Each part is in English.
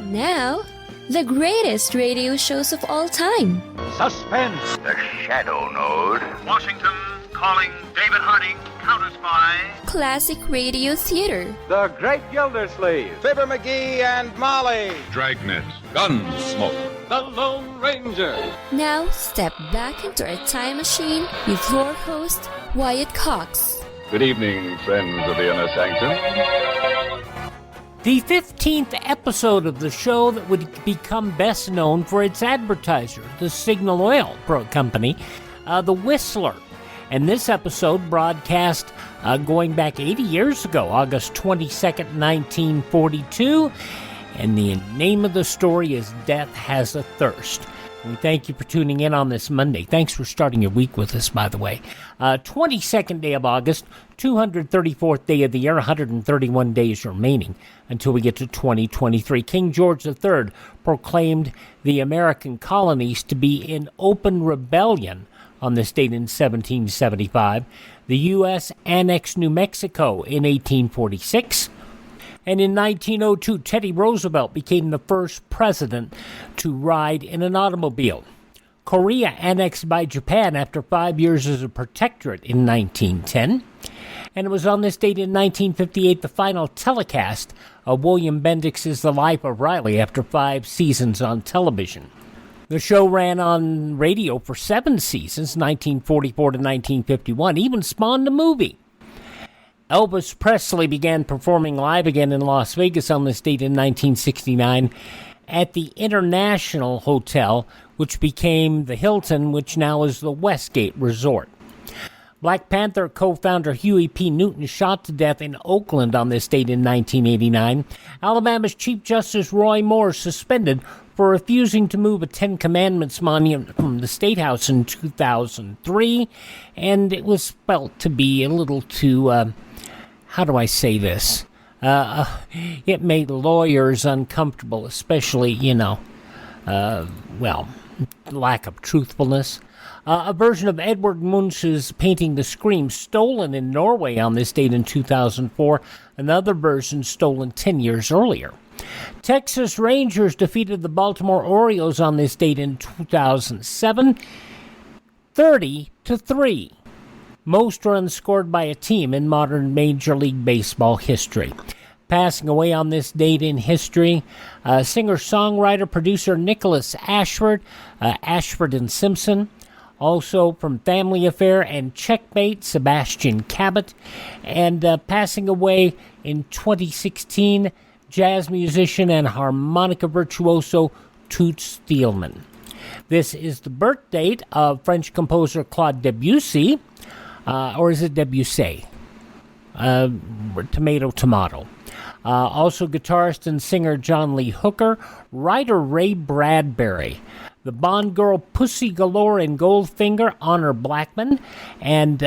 Now, the greatest radio shows of all time. Suspense. The Shadow Node. Washington calling David Harding, counter-spy. Classic radio theater. The Great Gildersleeve. Fibber McGee and Molly. Dragnet. Gunsmoke. The Lone Ranger. Now, step back into a time machine with your host, Wyatt Cox. Good evening, friends of the Inner Sanctum. The 15th episode of the show that would become best known for its advertiser, the Signal Oil Company, the Whistler. And this episode broadcast going back 80 years ago, August 22nd, 1942. And the name of the story is Death Has a Thirst. We thank you for tuning in on this Monday. Thanks for starting your week with us, by the way. 22nd day of August, 234th day of the year, 131 days remaining until we get to 2023. King George III proclaimed the American colonies to be in open rebellion on this date in 1775. The U.S. annexed New Mexico in 1846. And in 1902, Teddy Roosevelt became the first president to ride in an automobile. Korea annexed by Japan after 5 years as a protectorate in 1910. And it was on this date in 1958 the final telecast of William Bendix's The Life of Riley after 5 seasons on television. The show ran on radio for 7 seasons, 1944 to 1951, even spawned a movie. Elvis Presley began performing live again in Las Vegas on this date in 1969 at the International Hotel, which became the Hilton, which now is the Westgate Resort. Black Panther co-founder Huey P. Newton shot to death in Oakland on this date in 1989. Alabama's Chief Justice Roy Moore suspended for refusing to move a Ten Commandments monument from the State House in 2003, and it was felt to be a little too, how do I say this? It made lawyers uncomfortable, especially, lack of truthfulness. A version of Edvard Munch's painting The Scream stolen in Norway on this date in 2004, another version stolen 10 years earlier. Texas Rangers defeated the Baltimore Orioles on this date in 2007, 30-3. Most runs scored by a team in modern Major League Baseball history. Passing away on this date in history, singer-songwriter, producer Nicholas Ashford, Ashford and Simpson. Also from Family Affair and Checkmate, Sebastian Cabot. And passing away in 2016, jazz musician and harmonica virtuoso Toots Thielman. This is the birth date of French composer Claude Debussy. Or is it Debussy? Tomato. Also guitarist and singer John Lee Hooker, writer Ray Bradbury, the Bond girl Pussy Galore and Goldfinger, Honor Blackman, and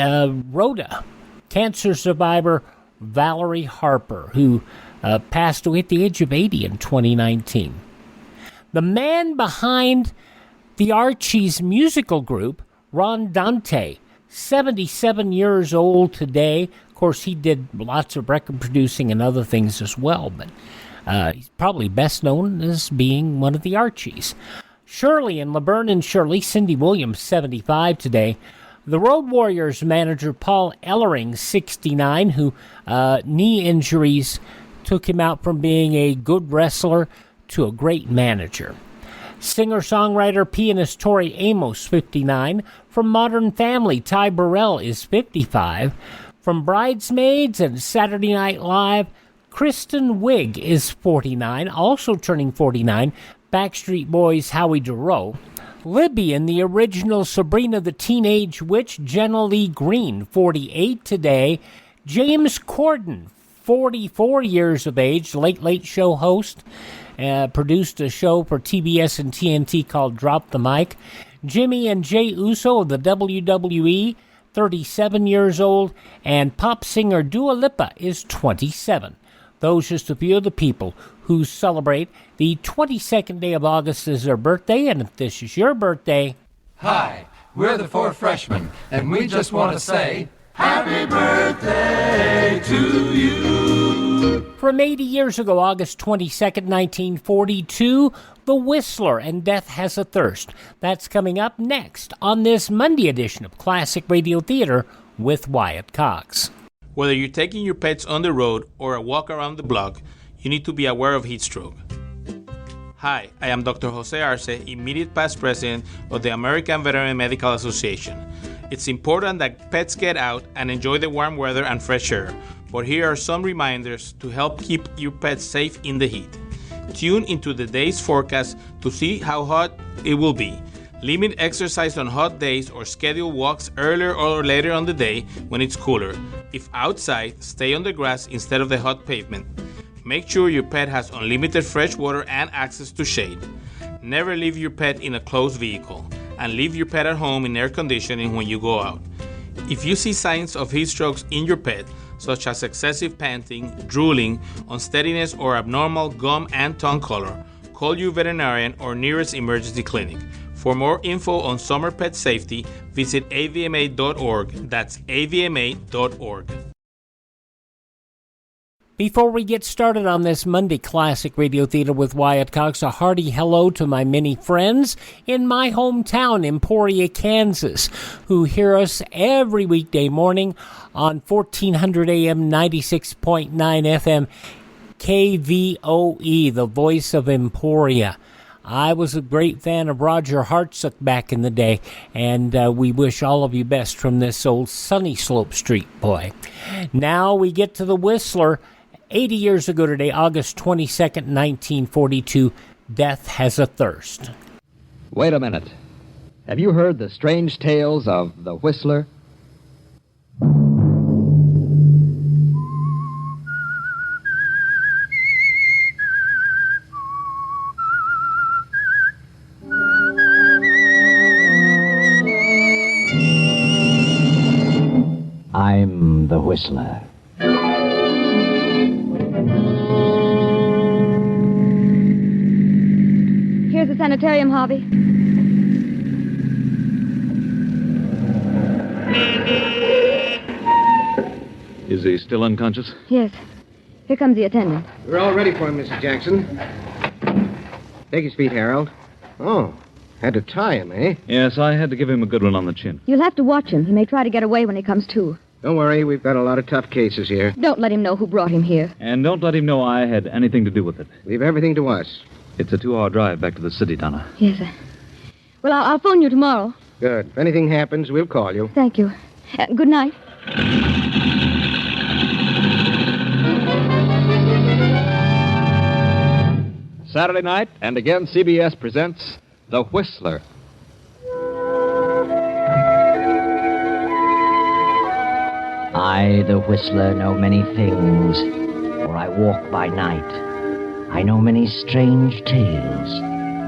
Rhoda, cancer survivor Valerie Harper, who passed away at the age of 80 in 2019. The man behind the Archies musical group, Ron Dante, 77 years old today. Of course, he did lots of record producing and other things as well, but he's probably best known as being one of the Archies. Shirley and Laverne and Shirley, Cindy Williams, 75 today. The Road Warriors manager Paul Ellering, 69, who knee injuries took him out from being a good wrestler to a great manager. Singer-songwriter, pianist Tori Amos, 59. From Modern Family, Ty Burrell is 55. From Bridesmaids and Saturday Night Live, Kristen Wiig is 49, also turning 49. Backstreet Boys' Howie Dorough. Libby in the original Sabrina the Teenage Witch, Jenna Lee Green, 48 today. James Corden, 44 years of age, Late Show host. Produced a show for TBS and TNT called Drop the Mic. Jimmy and Jay Uso of the WWE, 37 years old. And pop singer Dua Lipa is 27. Those just a few of the people who celebrate the 22nd day of August as their birthday. And if this is your birthday... Hi, we're the 4 freshmen, and we just want to say... From 80 years ago, August 22nd, 1942, The Whistler and Death Has a Thirst. That's coming up next on this Monday edition of Classic Radio Theater with Wyatt Cox. Whether you're taking your pets on the road or a walk around the block, you need to be aware of heat stroke. Hi, I am Dr. Jose Arce, immediate past president of the American Veterinary Medical Association. It's important that pets get out and enjoy the warm weather and fresh air, but here are some reminders to help keep your pets safe in the heat. Tune into the day's forecast to see how hot it will be. Limit exercise on hot days or schedule walks earlier or later on the day when it's cooler. If outside, stay on the grass instead of the hot pavement. Make sure your pet has unlimited fresh water and access to shade. Never leave your pet in a closed vehicle, and leave your pet at home in air conditioning when you go out. If you see signs of heat strokes in your pet, such as excessive panting, drooling, unsteadiness, or abnormal gum and tongue color, call your veterinarian or nearest emergency clinic. For more info on summer pet safety, visit avma.org. That's avma.org. Before we get started on this Monday Classic Radio Theater with Wyatt Cox, a hearty hello to my many friends in my hometown, Emporia, Kansas, who hear us every weekday morning on 1400 AM, 96.9 FM, KVOE, the voice of Emporia. I was a great fan of Roger Hartsook back in the day, and we wish all of you best from this old Sunny Slope Street boy. Now we get to The Whistler. 80 years ago today, August 22nd, 1942, Death Has a Thirst. Wait a minute. Have you heard the strange tales of the Whistler? I'm the Whistler. Here's the sanitarium, Harvey. Is he still unconscious? Yes. Here comes the attendant. We're all ready for him, Mrs. Jackson. Take his feet, Harold. Oh, had to tie him, eh? Yes, I had to give him a good one on the chin. You'll have to watch him. He may try to get away when he comes to. Don't worry, we've got a lot of tough cases here. Don't let him know who brought him here. And don't let him know I had anything to do with it. Leave everything to us. It's a 2-hour drive back to the city, Donna. Yes, sir. Well, I'll phone you tomorrow. Good. If anything happens, we'll call you. Thank you. Good night. Saturday night, and again CBS presents The Whistler. I, the Whistler, know many things, for I walk by night. I know many strange tales.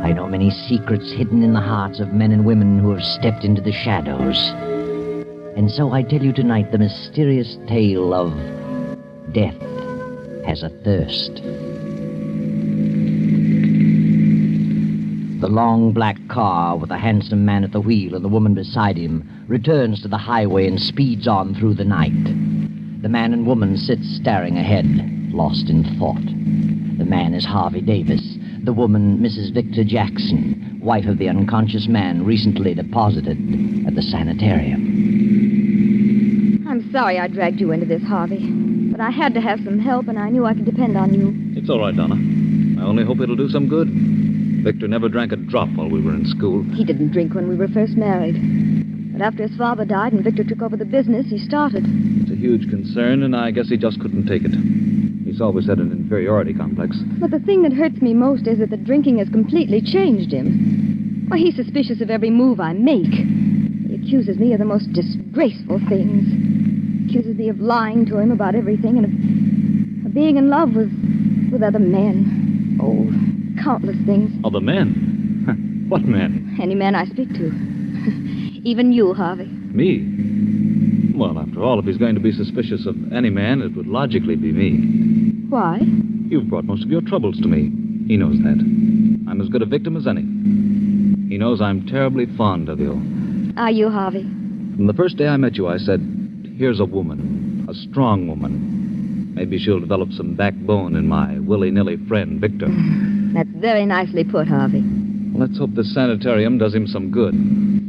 I know many secrets hidden in the hearts of men and women who have stepped into the shadows. And so I tell you tonight the mysterious tale of Death Has a Thirst. The long black car with a handsome man at the wheel and the woman beside him returns to the highway and speeds on through the night. The man and woman sit staring ahead, lost in thought. The man is Harvey Davis, the woman Mrs. Victor Jackson, wife of the unconscious man recently deposited at the sanitarium. I'm sorry I dragged you into this, Harvey. But I had to have some help, and I knew I could depend on you. It's all right, Donna. I only hope it'll do some good. Victor never drank a drop while we were in school. He didn't drink when we were first married. But after his father died and Victor took over the business, he started. It's a huge concern, and I guess he just couldn't take it. He's always had an inferiority complex. But the thing that hurts me most is that the drinking has completely changed him. Why, he's suspicious of every move I make. He accuses me of the most disgraceful things. Accuses me of lying to him about everything and of being in love with other men. Oh, countless things. Other men? What men? Any man I speak to. Even you, Harvey. Me? Well, after all, if he's going to be suspicious of any man, it would logically be me. Why? You've brought most of your troubles to me. He knows that. I'm as good a victim as any. He knows I'm terribly fond of you. Are you, Harvey? From the first day I met you, I said, Here's a woman, a strong woman. Maybe she'll develop some backbone in my willy-nilly friend, Victor. That's very nicely put, Harvey. Let's hope the sanitarium does him some good.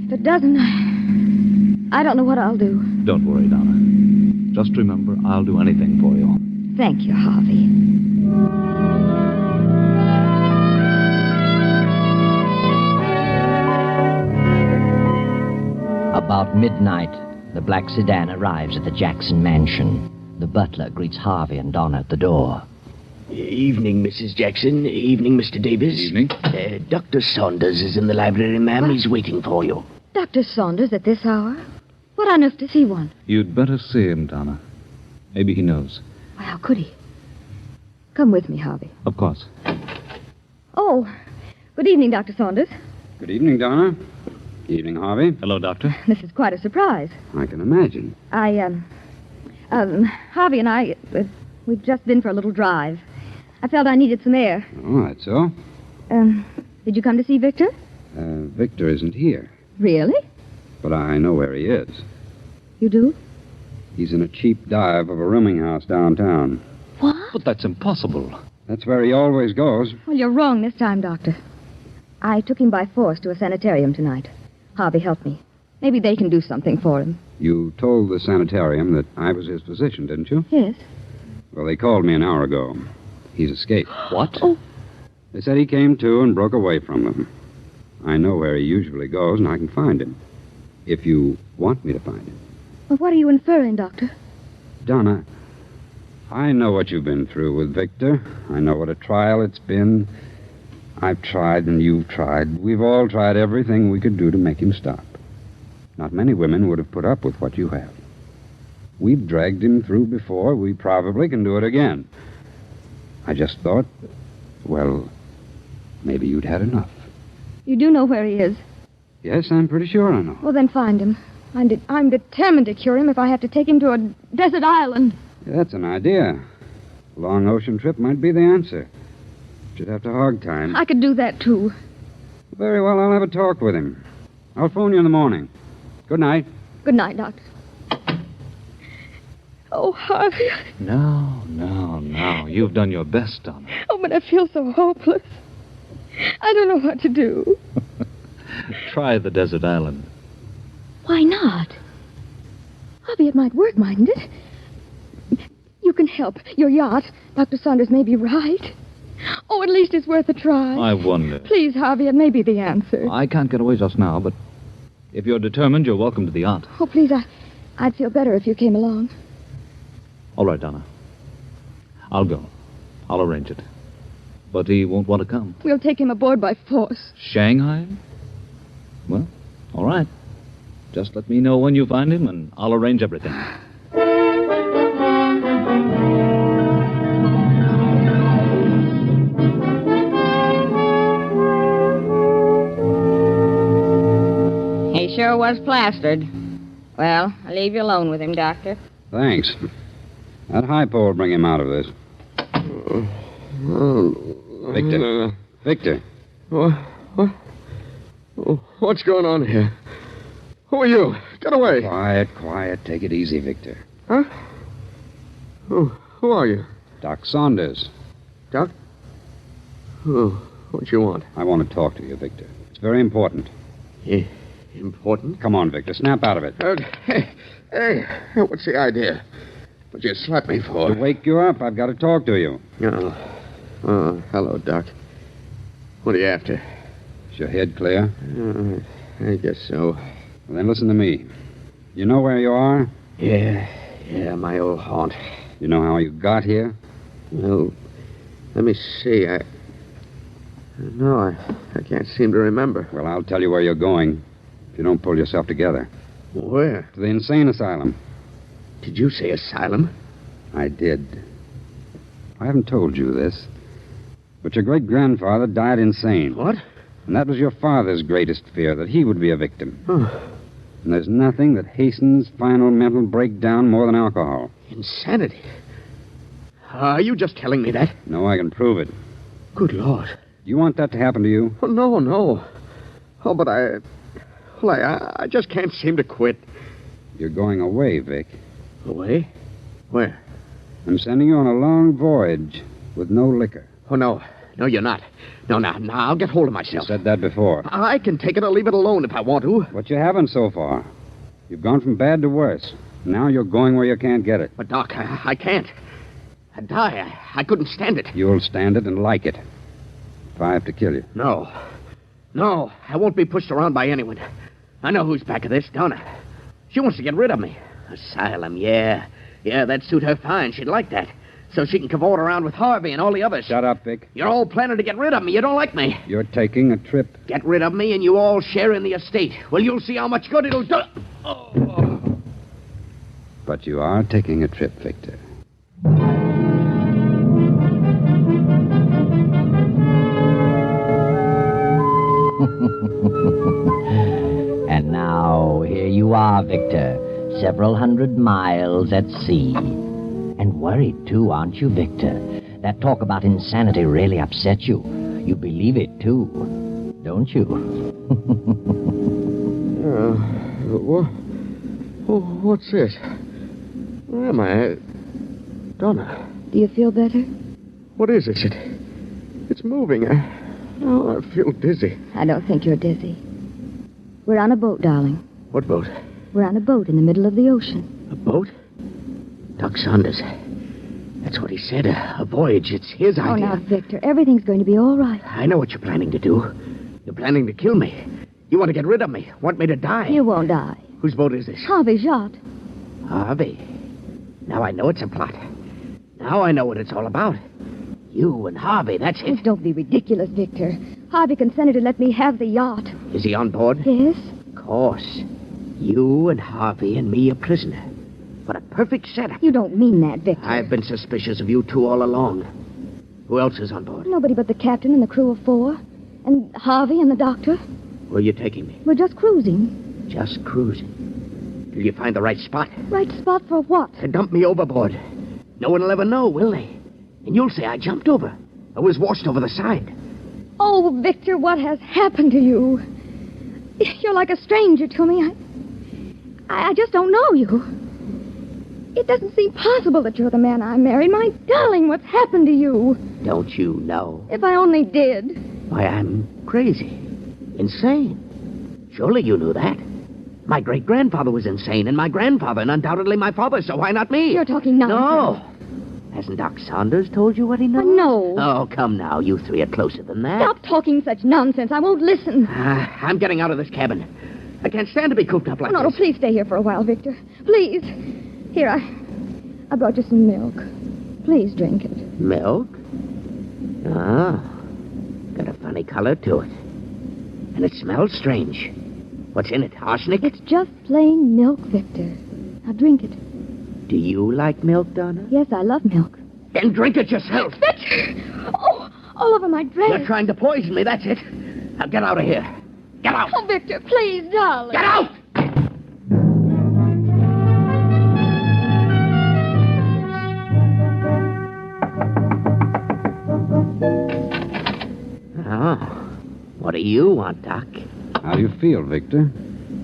If it doesn't, I don't know what I'll do. Don't worry, Donna. Just remember, I'll do anything for you. Thank you, Harvey. About midnight, the black sedan arrives at the Jackson mansion. The butler greets Harvey and Donna at the door. Evening, Mrs. Jackson. Evening, Mr. Davis. Evening. Dr. Saunders is in the library, ma'am. What? He's waiting for you. Dr. Saunders at this hour? What on earth does he want? You'd better see him, Donna. Maybe he knows. Well, how could he? Come with me, Harvey. Of course. Oh, good evening, Dr. Saunders. Good evening, Donna. Evening, Harvey. Hello, Doctor. This is quite a surprise. I can imagine. Harvey and I, we've just been for a little drive. I felt I needed some air. Oh, that's so. Did you come to see Victor? Victor isn't here. Really? But I know where he is. You do? He's in a cheap dive of a rooming house downtown. What? But that's impossible. That's where he always goes. Well, you're wrong this time, Doctor. I took him by force to a sanitarium tonight. Harvey helped me. Maybe they can do something for him. You told the sanitarium that I was his physician, didn't you? Yes. Well, they called me an hour ago. He's escaped. What? Oh. They said he came to and broke away from them. I know where he usually goes, and I can find him. If you want me to find him. Well, what are you inferring, Doctor? Donna, I know what you've been through with Victor. I know what a trial it's been. I've tried and you've tried. We've all tried everything we could do to make him stop. Not many women would have put up with what you have. We've dragged him through before. We probably can do it again. I just thought, well, maybe you'd had enough. You do know where he is? Yes, I'm pretty sure I know. Well, then find him. I'm determined to cure him if I have to take him to a desert island. That's an idea. A long ocean trip might be the answer. Should have to hog time. I could do that, too. Very well, I'll have a talk with him. I'll phone you in the morning. Good night. Good night, Doctor. Oh, Harvey. No. You've done your best, Donna. Oh, but I feel so hopeless. I don't know what to do. Try the desert island. Why not? Harvey, it might work, mightn't it? You can help. Your yacht. Dr. Saunders may be right. Oh, at least it's worth a try. I wonder. Please, Harvey, it may be the answer. I can't get away just now, but if you're determined, you're welcome to the yacht. Oh, please, I'd feel better if you came along. All right, Donna. I'll go. I'll arrange it. But he won't want to come. We'll take him aboard by force. Shanghai? Well, all right. Just let me know when you find him, and I'll arrange everything. He sure was plastered. Well, I'll leave you alone with him, Doctor. Thanks. That high pole will bring him out of this. Victor. Victor. What? What's going on here? Who are you? Get away. Quiet. Take it easy, Victor. Huh? Who are you? Doc Saunders. Doc? What you want? I want to talk to you, Victor. It's very important. Important? Come on, Victor. Snap out of it. Hey, what's the idea? What you slap me for? To wake you up. I've got to talk to you. Oh, hello, Doc. What are you after? Is your head clear? I guess so. Well, then listen to me. You know where you are? Yeah, my old haunt. You know how you got here? Well, let me see. No, I can't seem to remember. Well, I'll tell you where you're going if you don't pull yourself together. Where? To the insane asylum. Did you say asylum? I did. I haven't told you this, but your great-grandfather died insane. What? And that was your father's greatest fear, that he would be a victim. Huh. And there's nothing that hastens final mental breakdown more than alcohol. Insanity? Are you just telling me that? No, I can prove it. Good Lord. You want that to happen to you? Oh, no. Oh, but I just can't seem to quit. You're going away, Vic. Away? Where? I'm sending you on a long voyage with no liquor. Oh, no. No, you're not. No, now, I'll get hold of You myself. said that before. I can take it or leave it alone if I want to. But you haven't so far. You've gone from bad to worse. Now you're going where you can't get it. But, Doc, I can't. I'd die. I couldn't stand it. You'll stand it and like it. If I have to kill you. No. No, I won't be pushed around by anyone. I know who's back of this, Donna. She wants to get rid of me. Asylum, yeah. Yeah, that'd suit her fine. She'd like that. So she can cavort around with Harvey and all the others. Shut up, Vic. You're all planning to get rid of me. You don't like me. You're taking a trip. Get rid of me and you all share in the estate. Well, you'll see how much good it'll do. Oh. But you are taking a trip, Victor. And now, here you are, Victor, several hundred miles at sea. And worried, too, aren't you, Victor? That talk about insanity really upsets you. You believe it, too, don't you? What's this? Where am I? Donna. Do you feel better? What is this? It's moving. I feel dizzy. I don't think you're dizzy. We're on a boat, darling. What boat? We're on a boat in the middle of the ocean. A boat? Doc Saunders. That's what he said. A voyage. It's his idea. Oh, now, Victor, everything's going to be all right. I know what you're planning to do. You're planning to kill me. You want to get rid of me. Want me to die. You won't die. Whose boat is this? Harvey's yacht. Harvey. Now I know it's a plot. Now I know what it's all about. You and Harvey, that's it. Oh, don't be ridiculous, Victor. Harvey consented to let me have the yacht. Is he on board? Yes. Of course. You and Harvey and me a prisoner. What a perfect setup. You don't mean that, Victor. I've been suspicious of you two all along. Who else is on board? Nobody but the captain and the crew of 4. And Harvey and the doctor. Where are you taking me? We're just cruising. Just cruising. Till you find the right spot. Right spot for what? To dump me overboard. No one will ever know, will they? And you'll say I jumped over. I was washed over the side. Oh, Victor, what has happened to you? You're like a stranger to me. I just don't know you. It doesn't seem possible that you're the man I married. My darling, what's happened to you? Don't you know? If I only did. Why, I'm crazy. Insane. Surely you knew that. My great-grandfather was insane, and my grandfather, and undoubtedly my father, so why not me? You're talking nonsense. No. Hasn't Doc Saunders told you what he knows? No. Oh, come now. You three are closer than that. Stop talking such nonsense. I won't listen. I'm getting out of this cabin. I can't stand to be cooped up like No, this. please stay here for a while, Victor. Please. Here, I brought you some milk. Please drink it. Milk? Ah. Got a funny color to it. And it smells strange. What's in it? Arsenic? It's just plain milk, Victor. Now drink it. Do you like milk, Donna? Yes, I love milk. Then drink it yourself. Victor! Oh, all over my dress. You're trying to poison me, that's it. Now get out of here. Get out. Oh, Victor, please, darling. Get out! Oh. What do you want, Doc? How do you feel, Victor?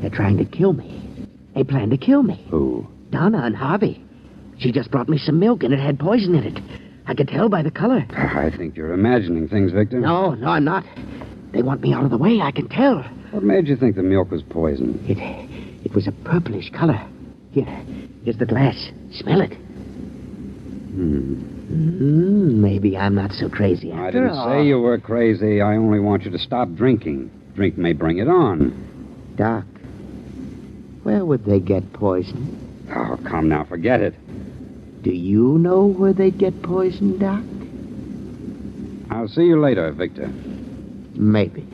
They're trying to kill me. They plan to kill me. Who? Donna and Harvey. She just brought me some milk and it had poison in it. I could tell by the color. I think you're imagining things, Victor. No, I'm not. They want me out of the way, I can tell. What made you think the milk was poisoned? It was a purplish color. Here's the glass. Smell it. Maybe I'm not so crazy after I didn't all. say you were crazy. I only want you to stop drinking. Drink may bring it on. Doc, where would they get poison? Oh, come now, forget it. Do you know where they'd get poison, Doc? I'll see you later, Victor. Maybe.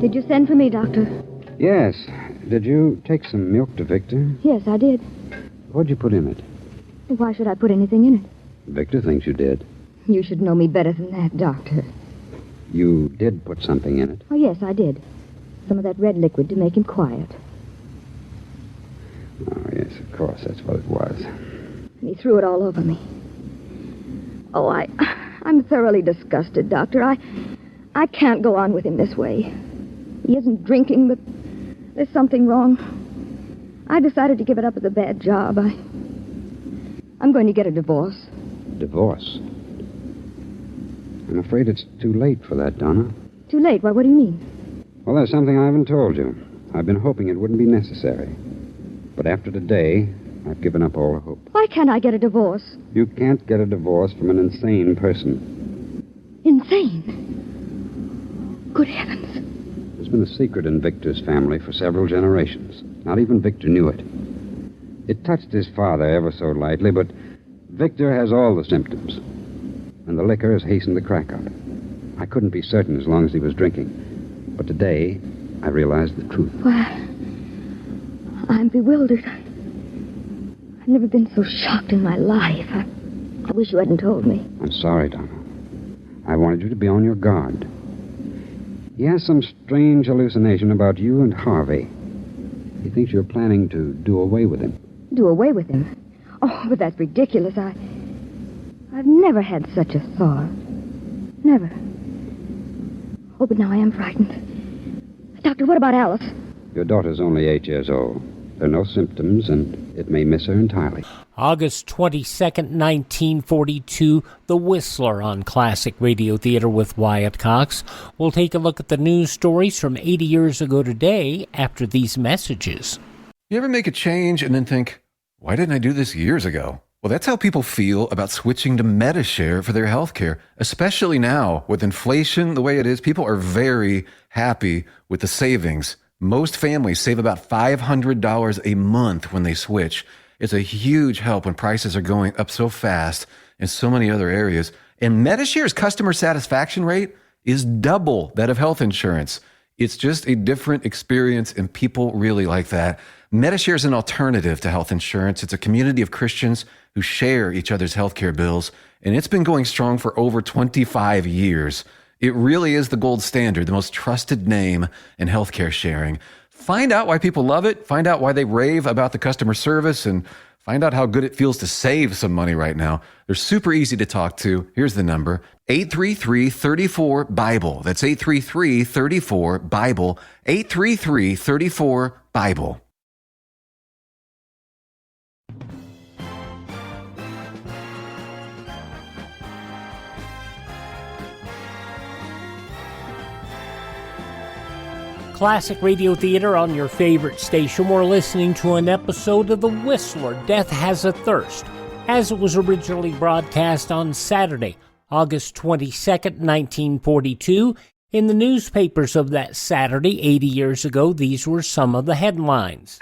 Did you send for me, Doctor? Yes. Did you take some milk to Victor? Yes, I did. What'd you put in it? Why should I put anything in it? Victor thinks you did. You should know me better than that, Doctor. You did put something in it. Oh, yes, I did. Some of that red liquid to make him quiet. Oh, yes, of course, that's what it was. And he threw it all over me. Oh, I'm thoroughly disgusted, Doctor. I can't go on with him this way. He isn't drinking, but there's something wrong. I decided to give it up as a bad job. I'm going to get a divorce. Divorce? I'm afraid it's too late for that, Donna. Too late? Why, what do you mean? Well, there's something I haven't told you. I've been hoping it wouldn't be necessary. But after today, I've given up all hope. Why can't I get a divorce? You can't get a divorce from an insane person. Insane? Good heavens. There's been a secret in Victor's family for several generations. Not even Victor knew it. It touched his father ever so lightly, but Victor has all the symptoms. And the liquor has hastened the crack up. I couldn't be certain as long as he was drinking. But today, I realized the truth. Why, I'm bewildered. I've never been so shocked in my life. I wish you hadn't told me. I'm sorry, Donna. I wanted you to be on your guard. He has some strange hallucination about you and Harvey. He thinks you're planning to do away with him. Do away with him? Oh, but that's ridiculous. I've never had such a thought. Never. Oh, but now I am frightened. Doctor, what about Alice? Your daughter's only 8 years old. There are no symptoms, and it may miss her entirely. August 22nd, 1942, The Whistler on Classic Radio Theater with Wyatt Cox. We'll take a look at the news stories from 80 years ago today after these messages. You ever make a change and then think, why didn't I do this years ago? Well, that's how people feel about switching to Medi-Share for their health care, especially now with inflation the way it is. People are very happy with the savings. Most families save about $500 a month when they switch. It's a huge help when prices are going up so fast in so many other areas. And Medi-Share's customer satisfaction rate is double that of health insurance. It's just a different experience, and people really like that. Medi-Share is an alternative to health insurance. It's a community of Christians who share each other's healthcare bills, and it's been going strong for over 25 years. It really is the gold standard, the most trusted name in healthcare sharing. Find out why people love it, find out why they rave about the customer service, and find out how good it feels to save some money right now. They're super easy to talk to. Here's the number, 833-34-BIBLE. That's 833-34-BIBLE, 833-34-BIBLE. Classic Radio Theater on your favorite station. We're listening to an episode of The Whistler, Death Has a Thirst, as it was originally broadcast on Saturday, August 22nd, 1942. In the newspapers of that Saturday, 80 years ago, these were some of the headlines.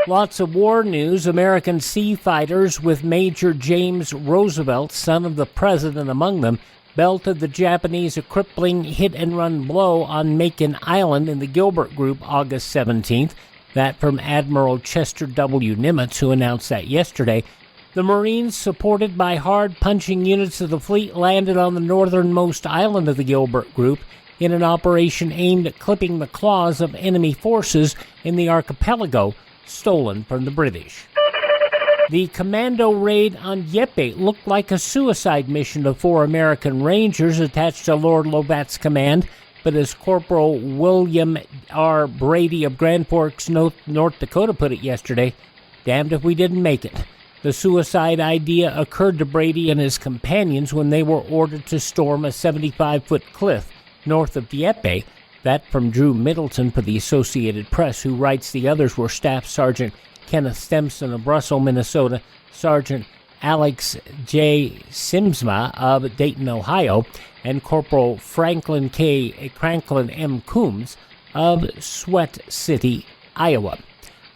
Lots of war news. American sea fighters with Major James Roosevelt, son of the president, among them, belted the Japanese a crippling hit-and-run blow on Makin Island in the Gilbert Group August 17th. That from Admiral Chester W. Nimitz, who announced that yesterday. The Marines, supported by hard-punching units of the fleet, landed on the northernmost island of the Gilbert Group in an operation aimed at clipping the claws of enemy forces in the archipelago stolen from the British. The commando raid on Dieppe looked like a suicide mission of 4 American Rangers attached to Lord Lobat's command, but as Corporal William R. Brady of Grand Forks, North Dakota put it yesterday, damned if we didn't make it. The suicide idea occurred to Brady and his companions when they were ordered to storm a 75-foot cliff north of Dieppe. That from Drew Middleton for the Associated Press, who writes the others were Staff Sergeant Kenneth Stemson of Russell, Minnesota, Sergeant Alex J. Simsma of Dayton, Ohio, and Corporal Franklin M. Coombs of Sweat City, Iowa.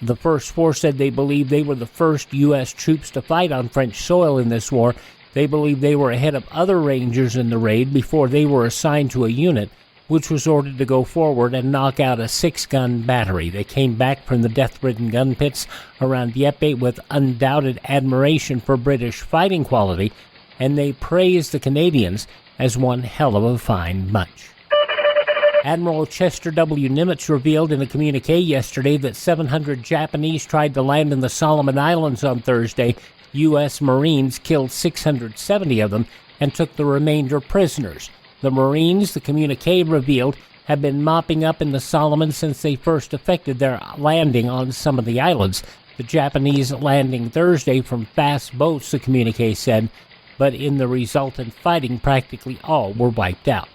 The first four said they believed they were the first U.S. troops to fight on French soil in this war. They believed they were ahead of other Rangers in the raid before they were assigned to a unit, which was ordered to go forward and knock out a 6-gun battery. They came back from the death-ridden gun pits around Dieppe with undoubted admiration for British fighting quality, and they praised the Canadians as one hell of a fine bunch. Admiral Chester W. Nimitz revealed in a communique yesterday that 700 Japanese tried to land in the Solomon Islands on Thursday. U.S. Marines killed 670 of them and took the remainder prisoners. The Marines, the communique revealed, have been mopping up in the Solomons since they first effected their landing on some of the islands. The Japanese landing Thursday from fast boats, the communique said, but in the resultant fighting, practically all were wiped out.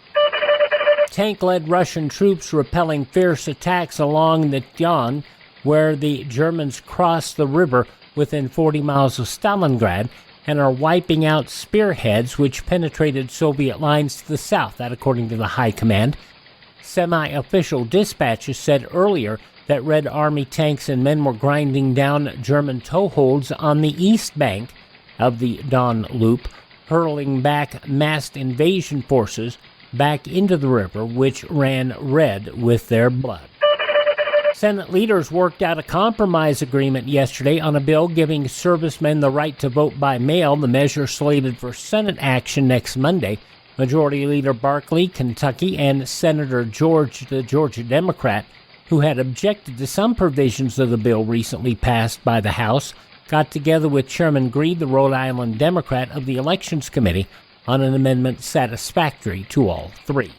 Tank-led Russian troops repelling fierce attacks along the Don, where the Germans crossed the river within 40 miles of Stalingrad, and are wiping out spearheads which penetrated Soviet lines to the south, that according to the High Command. Semi-official dispatches said earlier that Red Army tanks and men were grinding down German toeholds on the east bank of the Don Loop, hurling back massed invasion forces back into the river, which ran red with their blood. Senate leaders worked out a compromise agreement yesterday on a bill giving servicemen the right to vote by mail, the measure slated for Senate action next Monday. Majority Leader Barkley, Kentucky, and Senator George, the Georgia Democrat, who had objected to some provisions of the bill recently passed by the House, got together with Chairman Greed, the Rhode Island Democrat of the Elections Committee, on an amendment satisfactory to all three.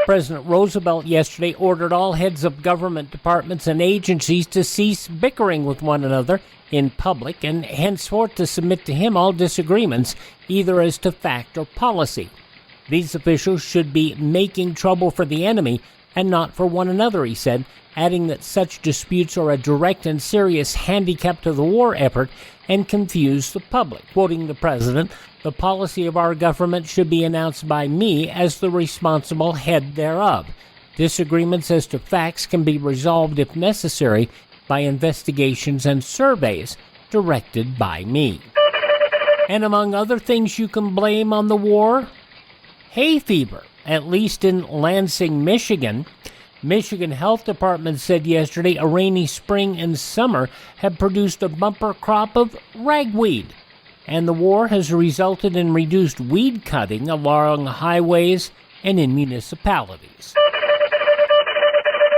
President Roosevelt yesterday ordered all heads of government departments and agencies to cease bickering with one another in public and henceforth to submit to him all disagreements, either as to fact or policy. These officials should be making trouble for the enemy and not for one another, he said, adding that such disputes are a direct and serious handicap to the war effort and confuse the public. Quoting the president, "The policy of our government should be announced by me as the responsible head thereof. Disagreements as to facts can be resolved if necessary by investigations and surveys directed by me." And among other things you can blame on the war, hay fever, at least in Lansing, Michigan. Michigan Health Department said yesterday a rainy spring and summer have produced a bumper crop of ragweed, and the war has resulted in reduced weed cutting along highways and in municipalities.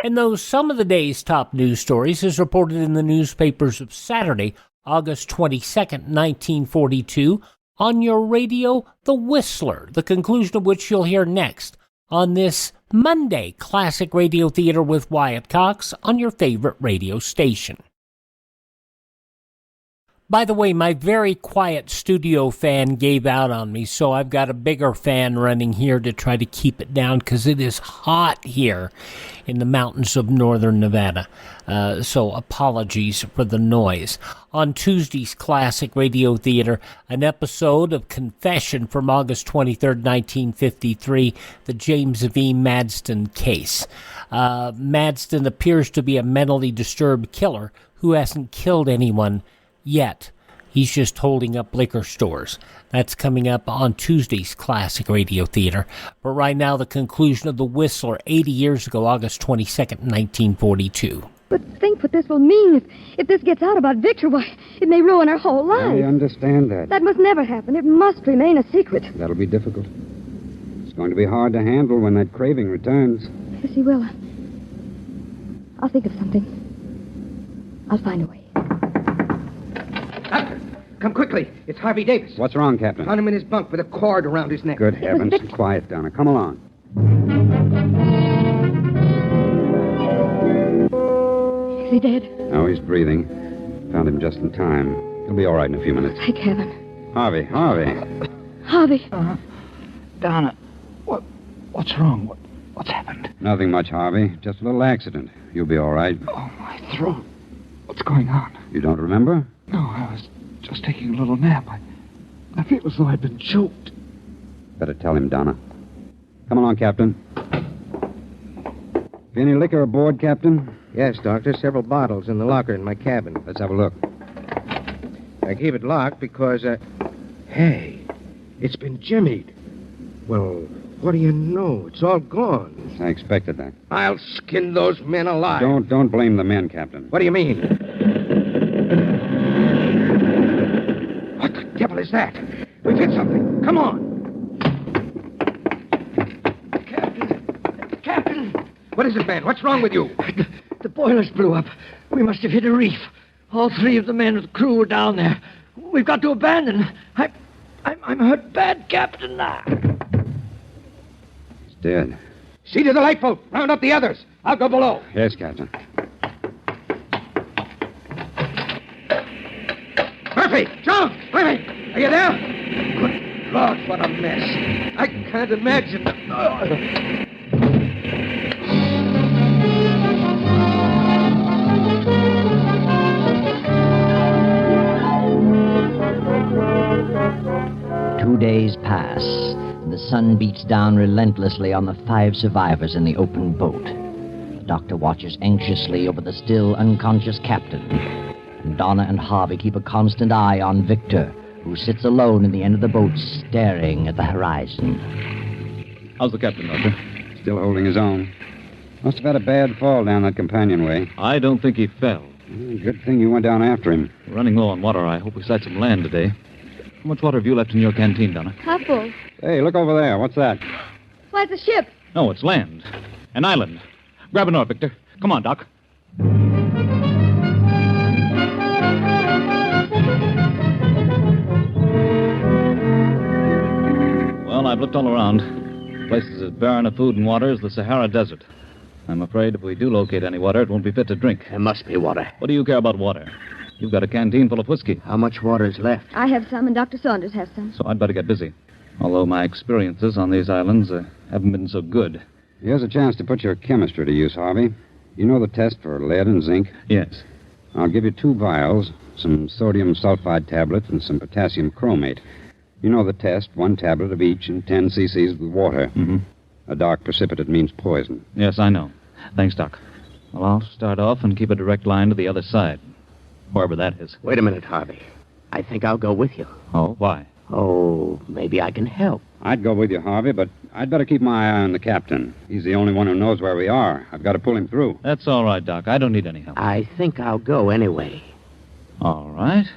And those some of the day's top news stories as reported in the newspapers of Saturday, August 22nd, 1942, on your radio, The Whistler, the conclusion of which you'll hear next on this Monday Classic Radio Theater with Wyatt Cox on your favorite radio station. By the way, my very quiet studio fan gave out on me, so I've got a bigger fan running here to try to keep it down because it is hot here in the mountains of northern Nevada. So apologies for the noise. On Tuesday's Classic Radio Theater, an episode of Confession from August 23rd, 1953, the James V. Madston case. Madston appears to be a mentally disturbed killer who hasn't killed anyone yet. He's just holding up liquor stores. That's coming up on Tuesday's Classic Radio Theater. But right now, the conclusion of The Whistler, 80 years ago, August 22nd, 1942. But think what this will mean. If this gets out about Victor, why, it may ruin our whole life. I understand that. That must never happen. It must remain a secret. That'll be difficult. It's going to be hard to handle when that craving returns. Yes, he will. I'll think of something. I'll find a way. Doctor, come quickly. It's Harvey Davis. What's wrong, Captain? Found him in his bunk with a cord around his neck. Good heavens. Quiet, Donna. Come along. Is he dead? No, he's breathing. Found him just in time. He'll be all right in a few minutes. Thank heaven. Harvey. Harvey. Donna, what's wrong? What's happened? Nothing much, Harvey. Just a little accident. You'll be all right. Oh, my throat. What's going on? You don't remember? No, I was just taking a little nap. I feel as though I'd been choked. Better tell him, Donna. Come along, Captain. Any liquor aboard, Captain? Yes, Doctor. Several bottles in the locker in my cabin. Let's have a look. I keep it locked because, Hey, it's been jimmied. Well, what do you know? It's all gone. I expected that. I'll skin those men alive. Don't blame the men, Captain. What do you mean? What the devil is that? We've hit something. Come on. Captain! What is it, man? What's wrong with you? The boilers blew up. We must have hit a reef. All three of the men of the crew were down there. We've got to abandon. I'm hurt bad, Captain. Dead. See to the lifeboat. Round up the others. I'll go below. Yes, Captain. Murphy! John! Murphy! Are you there? Good Lord, what a mess. I can't imagine. 2 days pass. The sun beats down relentlessly on the 5 survivors in the open boat. The doctor watches anxiously over the still unconscious captain. And Donna and Harvey keep a constant eye on Victor, who sits alone in the end of the boat staring at the horizon. How's the captain, Doctor? Still holding his own. Must have had a bad fall down that companionway. I don't think he fell. Good thing you went down after him. We're running low on water. I hope we sight some land today. How much water have you left in your canteen, Donna? Half full. Hey, look over there. What's that? Why, it's a ship. No, it's land. An island. Grab an oar, Victor. Come on, Doc. Well, I've looked all around. Places as barren of food and water as the Sahara Desert. I'm afraid if we do locate any water, it won't be fit to drink. There must be water. What do you care about water? You've got a canteen full of whiskey. How much water is left? I have some, and Dr. Saunders has some. So I'd better get busy. Although my experiences on these islands haven't been so good. Here's a chance to put your chemistry to use, Harvey. You know the test for lead and zinc? Yes. I'll give you 2 vials, some sodium sulfide tablets, and some potassium chromate. You know the test, 1 tablet of each and 10 cc's with water. Mm-hmm. A dark precipitate means poison. Yes, I know. Thanks, Doc. Well, I'll start off and keep a direct line to the other side. Wherever that is. Wait a minute, Harvey. I think I'll go with you. Oh, why? Oh, maybe I can help. I'd go with you, Harvey, but I'd better keep my eye on the captain. He's the only one who knows where we are. I've got to pull him through. That's all right, Doc. I don't need any help. I think I'll go anyway. All right.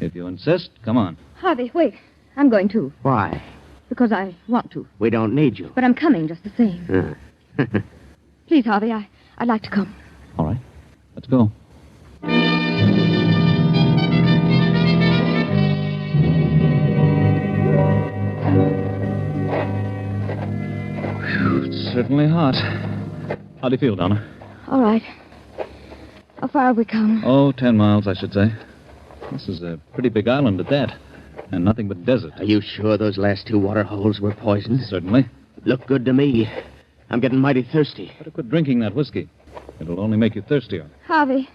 If you insist, come on. Harvey, wait. I'm going too. Why? Because I want to. We don't need you. But I'm coming just the same. Please, Harvey, I'd like to come. All right. Let's go. Whew, it's certainly hot. How do you feel, Donna? All right. How far have we come? Oh, 10 miles, I should say. This is a pretty big island at that. And nothing but desert. Are you sure those last 2 water holes were poisoned? Certainly. Look good to me. I'm getting mighty thirsty. Better quit drinking that whiskey. It'll only make you thirstier. Harvey,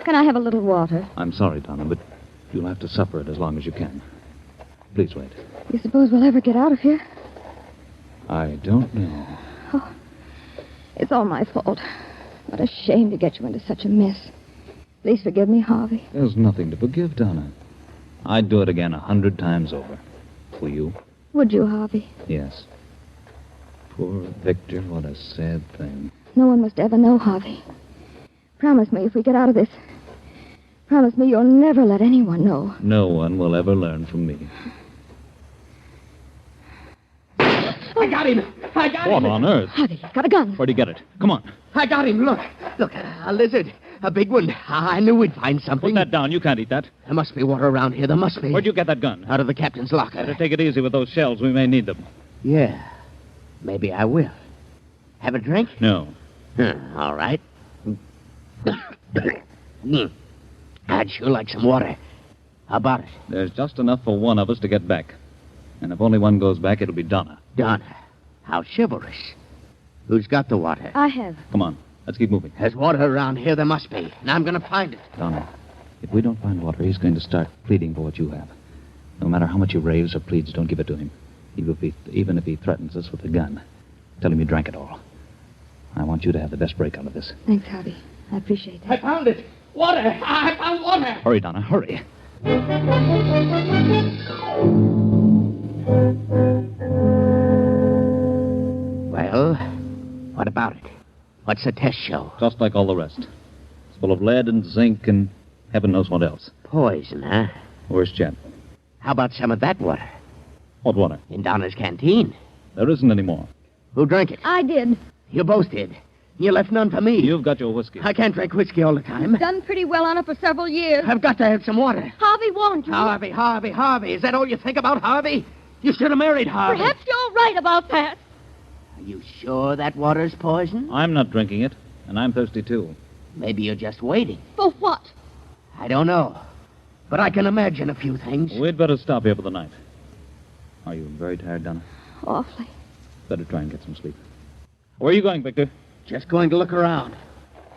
can I have a little water? I'm sorry, Donna, but you'll have to suffer it as long as you can. Please wait. You suppose we'll ever get out of here? I don't know. Oh, it's all my fault. What a shame to get you into such a mess. Please forgive me, Harvey. There's nothing to forgive, Donna. I'd do it again 100 times over. For you? Would you, Harvey? Yes. Poor Victor, what a sad thing. No one must ever know, Harvey. Promise me if we get out of this. Promise me you'll never let anyone know. No one will ever learn from me. I got him! I got him! What on earth? Harvey, he's got a gun. Where'd he get it? Come on. I got him. Look, a lizard. A big one. I knew we'd find something. Put that down. You can't eat that. There must be water around here. There must be. Where'd you get that gun? Out of the captain's locker. Better take it easy with those shells. We may need them. Yeah. Maybe I will. Have a drink? No. All right. I'd sure like some water. How about it? There's just enough for one of us to get back. And if only one goes back, it'll be Donna. Donna? How chivalrous. Who's got the water? I have. Come on. Let's keep moving. There's water around here. There must be. And I'm going to find it. Donna, if we don't find water, he's going to start pleading for what you have. No matter how much he raves or pleads, don't give it to him. Even if he threatens us with a gun. Tell him you drank it all. I want you to have the best break out of this. Thanks, Harvey. I appreciate that. I found it. Water. I found water. Hurry, Donna. Hurry. Well, what about it? What's the test show? Just like all the rest. It's full of lead and zinc and heaven knows what else. Poison, huh? Worst yet. How about some of that water? What water? In Donna's canteen. There isn't any more. Who drank it? I did. You both did. You left none for me. You've got your whiskey. I can't drink whiskey all the time. Done pretty well on it for several years. I've got to have some water. Harvey warned you. Harvey. Is that all you think about, Harvey? You should have married Harvey. Perhaps you're right about that. Are you sure that water's poison? I'm not drinking it, and I'm thirsty too. Maybe you're just waiting. For what? I don't know. But I can imagine a few things. We'd better stop here for the night. Are you very tired, Donna? Awfully. Better try and get some sleep. Where are you going, Victor? Just going to look around.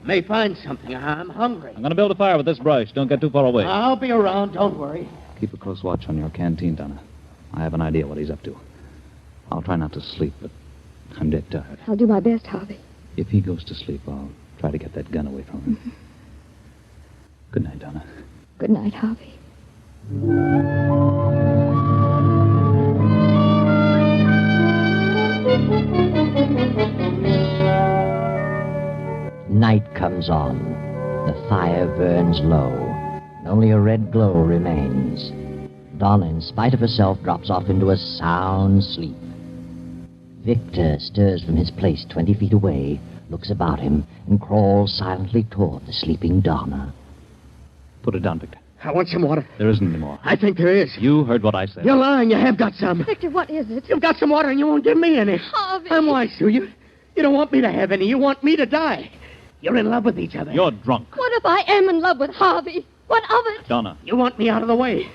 May find something. I'm hungry. I'm going to build a fire with this brush. Don't get too far away. I'll be around. Don't worry. Keep a close watch on your canteen, Donna. I have an idea what he's up to. I'll try not to sleep, but I'm dead tired. I'll do my best, Harvey. If he goes to sleep, I'll try to get that gun away from him. Good night, Donna. Good night, Harvey. Night comes on. The fire burns low, and only a red glow remains. Donna, in spite of herself, drops off into a sound sleep. Victor stirs from his place 20 feet away, looks about him, and crawls silently toward the sleeping Donna. Put it down, Victor. I want some water. There isn't any more. I think there is. You heard what I said. You're lying. You have got some. Victor, what is it? You've got some water and you won't give me any. Harvey. I'm wise to you. You don't want me to have any. You want me to die. You're in love with each other. You're drunk. What if I am in love with Harvey? What of it? Donna. You want me out of the way.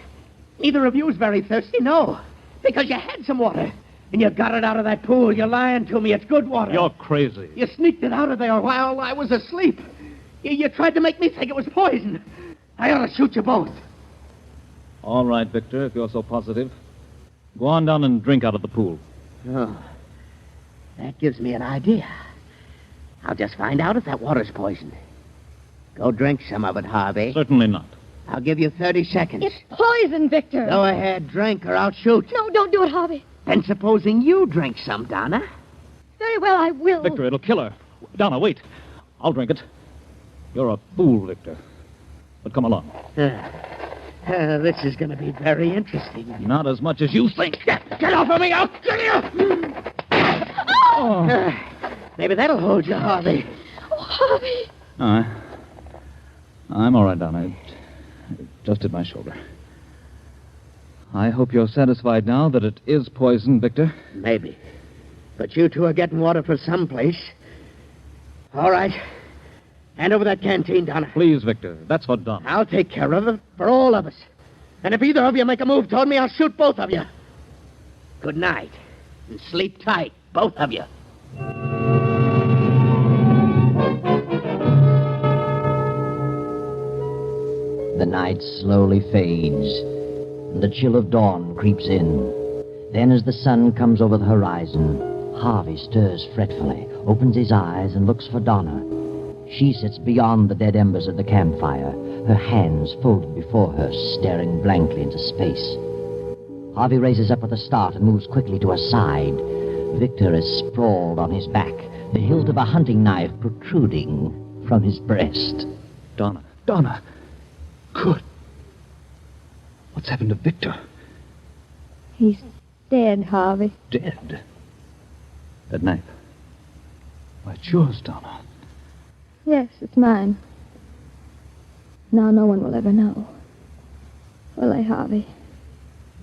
Neither of you is very thirsty, no. Because you had some water. And you got it out of that pool. You're lying to me. It's good water. You're crazy. You sneaked it out of there while I was asleep. You tried to make me think it was poison. I ought to shoot you both. All right, Victor, if you're so positive. Go on down and drink out of the pool. Oh, that gives me an idea. I'll just find out if that water's poison. Go drink some of it, Harvey. Certainly not. I'll give you 30 seconds. It's poison, Victor. Go ahead, drink or I'll shoot. No, don't do it, Harvey. Then supposing you drink some, Donna. Very well, I will. Victor, it'll kill her. Donna, wait. I'll drink it. You're a fool, Victor. But come along. This is going to be very interesting. Not as much as you think. Get off of me! I'll kill you! Oh. Maybe that'll hold you, Harvey. Oh, Harvey. I'm all right, Donna. It just hit my shoulder. I hope you're satisfied now that it is poison, Victor. Maybe. But you two are getting water from someplace. All right. Hand over that canteen, Donna. Please, Victor. That's for Donna. I'll take care of it for all of us. And if either of you make a move toward me, I'll shoot both of you. Good night. And sleep tight, both of you. The night slowly fades, and the chill of dawn creeps in. Then as the sun comes over the horizon, Harvey stirs fretfully, opens his eyes, and looks for Donna. She sits beyond the dead embers of the campfire, her hands folded before her, staring blankly into space. Harvey raises up with a start and moves quickly to her side. Victor is sprawled on his back, the hilt of a hunting knife protruding from his breast. Donna. Donna. Good. What's happened to Victor? He's dead, Harvey. Dead? That knife. Why, it's yours, Donna. Yes, it's mine. Now no one will ever know. Will they, Harvey?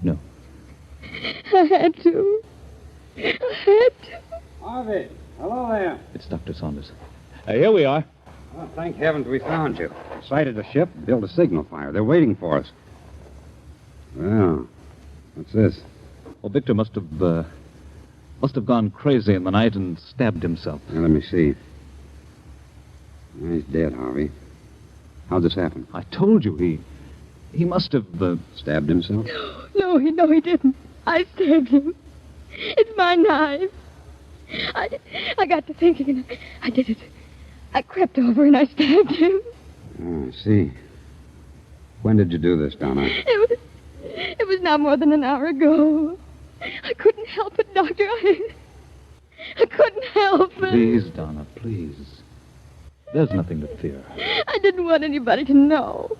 No. I had to. Harvey, hello there. It's Dr. Saunders. Here we are. Oh, thank heavens we found you. Sighted a ship, built a signal fire. They're waiting for us. Well, what's this? Well, Victor must have gone crazy in the night and stabbed himself. Now, let me see. Well, he's dead, Harvey. How'd this happen? I told you he must have stabbed himself? No, he didn't. I stabbed him. It's my knife. I got to thinking and I did it. I crept over and I stabbed him. Oh, I see. When did you do this, Donna? It was not more than an hour ago. I couldn't help it, Doctor. I couldn't help it. Please, Donna, please. There's nothing to fear. I didn't want anybody to know.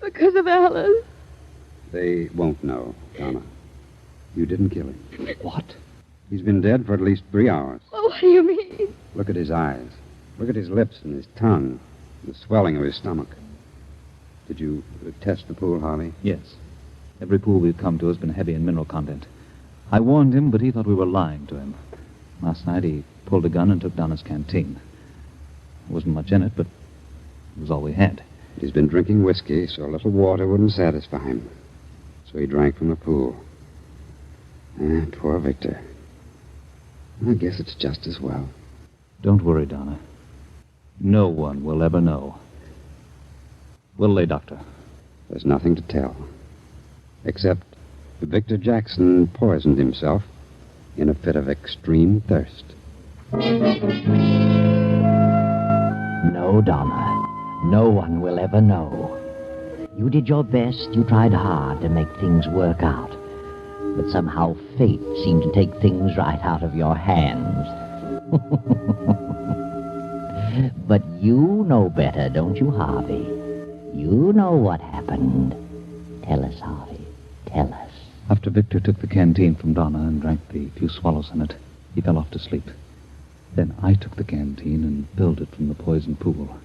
Because of Alice. They won't know, Donna. You didn't kill him. What? He's been dead for at least 3 hours. Well, what do you mean? Look at his eyes. Look at his lips and his tongue. The swelling of his stomach. Did you test the pool, Harvey? Yes. Every pool we've come to has been heavy in mineral content. I warned him, but he thought we were lying to him. Last night he pulled a gun and took Donna's canteen. There wasn't much in it, but it was all we had. He's been drinking whiskey, so a little water wouldn't satisfy him. So he drank from the pool. Poor Victor. I guess it's just as well. Don't worry, Donna. No one will ever know. Will they, Doctor? There's nothing to tell. Except Victor Jackson poisoned himself in a fit of extreme thirst. No, Donna. No one will ever know. You did your best. You tried hard to make things work out. But somehow fate seemed to take things right out of your hands. But you know better, don't you, Harvey? You know what happened. Tell us, Harvey. Tell us. After Victor took the canteen from Donna and drank the few swallows in it, he fell off to sleep. Then I took the canteen and filled it from the poison pool.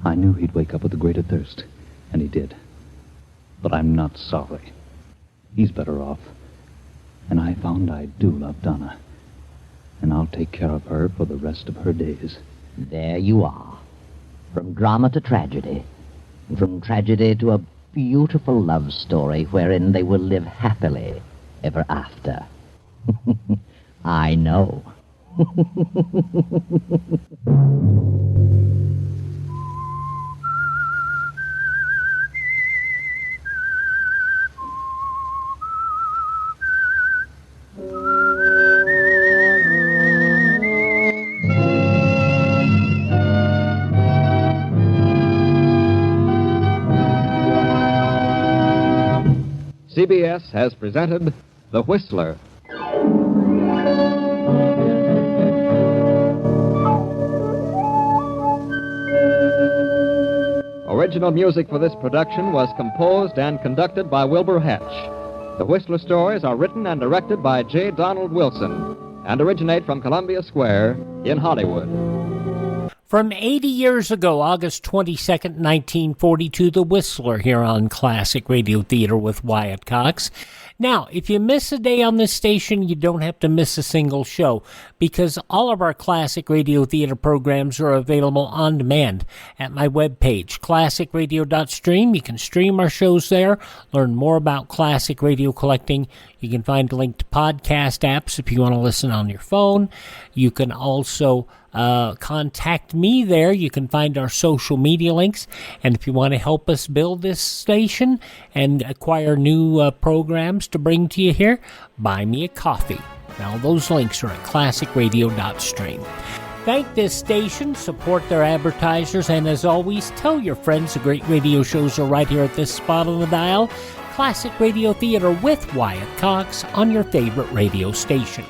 I knew he'd wake up with a greater thirst, and he did. But I'm not sorry. He's better off. And I found I do love Donna. And I'll take care of her for the rest of her days. There you are. From drama to tragedy. From tragedy to a beautiful love story wherein they will live happily ever after. I know. CBS has presented The Whistler. Original music for this production was composed and conducted by Wilbur Hatch. The Whistler stories are written and directed by J. Donald Wilson and originate from Columbia Square in Hollywood. From 80 years ago, August 22nd, 1942, The Whistler here on Classic Radio Theater with Wyatt Cox. Now, if you miss a day on this station, you don't have to miss a single show, because all of our Classic Radio Theater programs are available on demand at my webpage, classicradio.stream. You can stream our shows there, learn more about classic radio collecting. You can find linked podcast apps if you want to listen on your phone. You can also contact me there. You can find our social media links. And if you want to help us build this station and acquire new programs to bring to you here, buy me a coffee. Now, those links are at classicradio.stream. Thank this station, support their advertisers, and as always, tell your friends the great radio shows are right here at this spot on the dial. Classic Radio Theater with Wyatt Cox on your favorite radio station.